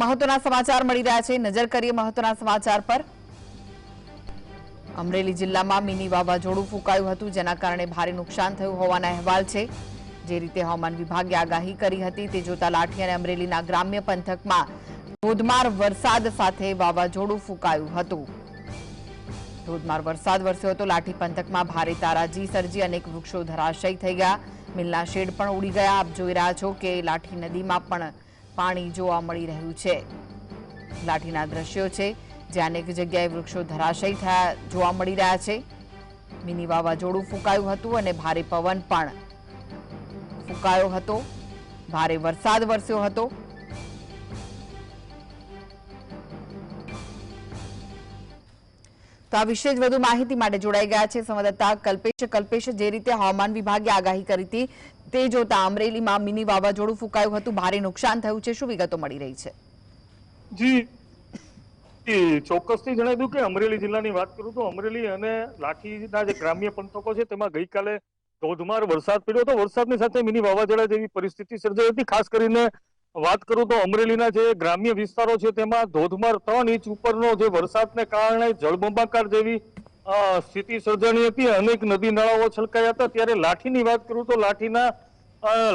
મહત્વના સમાચાર મળી રહ્યા છે। નજર કરીએ મહત્વના સમાચાર પર। અમરેલી જિલ્લામાં મિની વાવાઝોડું ફૂંકાયું હતું, જેના કારણે ભારે નુકસાન થયું હોવાના અહેવાલ છે। જે રીતે હવામાન વિભાગે આગાહી કરી હતી તે જોતા લાઠી અને અમરેલીના ગ્રામ્ય પંથકમાં ધોધમાર વરસાદ સાથે વાવાઝોડું ફૂંકાયું હતું। ધોધમાર વરસાદ વરસ્યો હતો। લાઠી પંથકમાં ભારે તારાજી સર્જી અનેક વૃક્ષો ધરાશયી થઈ ગયા, મિલના શેડ પણ ઉડી ગયા। આપ જોઈ રહ્યા છો કે લાઠી નદીમાં પણ પાણી જોવા મળી રહ્યું છે। લાઠીના દ્રશ્યો છે, જ્યાં અનેક જગ્યાએ વૃક્ષો ધરાશયી થયા જોવા મળી રહ્યા છે। મિની વાવાઝોડું ફૂંકાયું હતું અને ભારે પવન પણ ફૂંકાયો હતો, ભારે વરસાદ વરસ્યો હતો। તો આ વિશે જ વધુ માહિતી માટે જોડાઈ ગયા છે સંવાદદાતા કલ્પેશ। કલ્પેશ, જે રીતે હવામાન વિભાગે આગાહી કરી હતી તે જોતા અમરેલીમાં મિની વાવાઝોડું ફૂંકાયું હતું, ભારે નુકસાન થયું છે, શું વિગતો મળી રહી છે? જી ચોક્કસથી જણાવી દઉં કે અમરેલી જિલ્લાની વાત કરું તો અમરેલી અને લાઠીના જે ગ્રામ્ય પંથકો છે તેમાં ગઈકાલે ધોધમાર વરસાદ પડ્યો હતો। વરસાદની સાથે મિની વાવાઝોડા જેવી પરિસ્થિતિ સર્જાઈ હતી। ખાસ કરીને વાત કરું તો અમરેલીના જે ગ્રામ્ય વિસ્તારો છે તેમાં ધોધમાર 3 ઇંચ ઉપરનો જે વરસાદને કારણે જળબંબાકાર જેવી સ્થિતિ સર્જાણી હતી। અનેક નદી નાળાઓ છલકાયા હતા। ત્યારે લાઠીની વાત કરું તો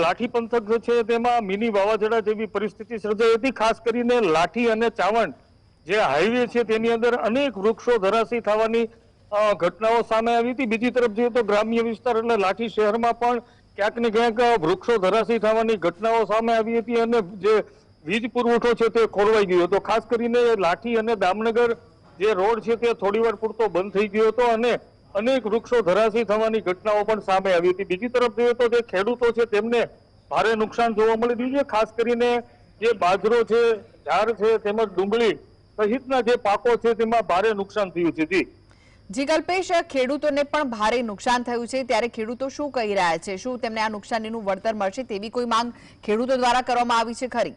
લાઠી પંથક છે તેમાં મિની વાવાઝોડા જેવી પરિસ્થિતિ સર્જાઈ હતી। ખાસ કરીને લાઠી અને ચાવંડ જે હાઈવે છે તેની અંદર અનેક વૃક્ષો ધરાશયી થવાની ઘટનાઓ સામે આવી હતી। બીજી તરફ જોઈએ તો ગ્રામ્ય વિસ્તાર એટલે લાઠી શહેરમાં પણ ક્યાંક ને ક્યાંક વૃક્ષો ધરાશયી થવાની ઘટનાઓ સામે આવી હતી અને જે વીજ પુરવઠો છે તે ખોરવાઈ ગયો હતો। ખાસ કરીને લાઠી અને દામનગર જે રોડ છે તે થોડીવાર પૂરતો બંધ થઈ ગયો હતો અને અનેક વૃક્ષો ધરાશયી થવાની ઘટનાઓ પણ સામે આવી હતી। બીજી તરફ જોઈએ તો જે ખેડૂતો છે તેમને ભારે નુકસાન જોવા મળી રહ્યું છે। ખાસ કરીને જે બાજરો છે, ઝાડ છે તેમજ ડુંગળી સહિતના જે પાકો છે તેમાં ભારે નુકસાન થયું છે। જી કલ્પેશ, ખેડૂતોને પણ ભારે નુકસાન થયું છે, ત્યારે ખેડૂતો શું કહી રહ્યા છે? શું તેમને આ નુકસાનીનું વળતર મળશે તેવી કોઈ માંગ ખેડૂતો દ્વારા કરવામાં આવી છે ખરી?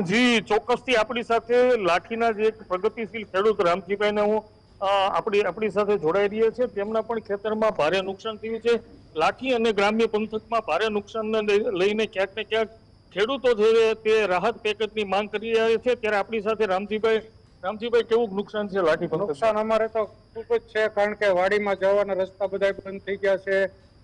જી ચોક્કસથી આપણી સાથે લાઠીના જે પ્રગતિશીલ ખેડૂત રામજીભાઈને હું આપણી સાથે જોડાઈ રહ્યા છે। તેમના પણ ખેતરમાં ભારે નુકસાન થયું છે। લાઠી અને ગ્રામ્ય પંથકમાં ભારે નુકસાનને લઈને ક્યાંક ને ક્યાંક ખેડૂતો છે તે રાહત પેકેજની માંગ કરી રહ્યા છે। ત્યારે આપણી સાથે રામજીભાઈ કેવું નુકસાન છે લાઠી પંથક? નુકસાન અમારે તો ખૂબ જ છે, કારણ કે વાડીમાં જવાના રસ્તા બધા બંધ થઈ ગયા છે,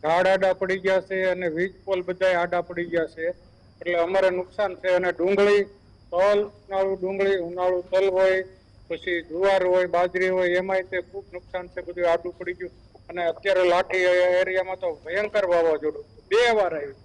ઝાડ આડા પડી ગયા છે અને વીજ પોલ બધા આડા પડી ગયા છે, એટલે અમારે નુકસાન છે। અને ડુંગળી, તલ, ઉનાળુ ડુંગળી, ઉનાળુ તલ હોય, પછી જુવાર હોય, બાજરી હોય, એમાંય તે ખૂબ નુકસાન છે, બધું આડું પડી ગયું। અને અત્યારે લાઠી એરિયામાં તો ભયંકર વાવાઝોડું 2 વાર આવ્યું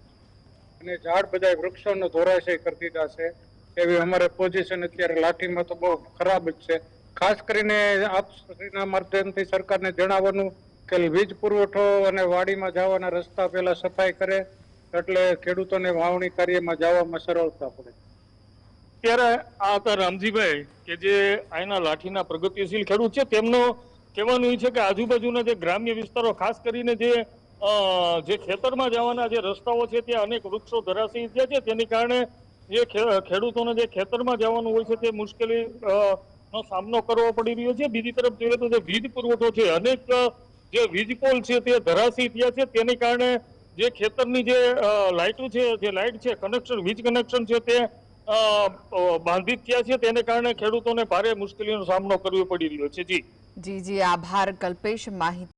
અને ઝાડ બધા વૃક્ષોને ધોરાશય કરી દીધા છે। એવી અમારે પોઝિશન અત્યારે લાઠીમાં તો બહુ ખરાબ જ છે। ખાસ કરીને આપના માધ્યમથી સરકારને જણાવવાનું કે વીજ પુરવઠો અને વાડીમાં જવાના રસ્તા પહેલા સફાઈ કરે, એટલે ખેડૂતોને વાવણી કાર્યમાં જવામાં સરળતા પડે। ત્યારે આ હતા રામજીભાઈ કે જે અહીંના લાઠીના પ્રગતિશીલ ખેડૂત છે। તેમનું કહેવાનું એ છે કે આજુબાજુના જે ગ્રામ્ય વિસ્તારો, ખાસ કરીને જે ખેતરમાં જવાના જે રસ્તાઓ છે ત્યાં અનેક વૃક્ષો ધરાશયી થયા છે, તેની કારણે જે ખેડૂતોને જે ખેતરમાં જવાનું હોય છે તે મુશ્કેલી નો સામનો કરવો પડી રહ્યો છે। બીજી તરફ જોઈએ તો જે વીજ પુરવઠો છે, અનેક જે વીજ પોલ છે તે ધરાશયી થયા છે, તેની કારણે જે ખેતરની જે લાઇટો છે, જે લાઇટ છે, કનેક્શન, વીજ કનેક્શન છે તે બાંધિત થયા છે, તેને કારણે ખેડૂતોને ભારે મુશ્કેલીનો સામનો કરવો પડી રહ્યો છે। જી, આભાર કલ્પેશ માહિતી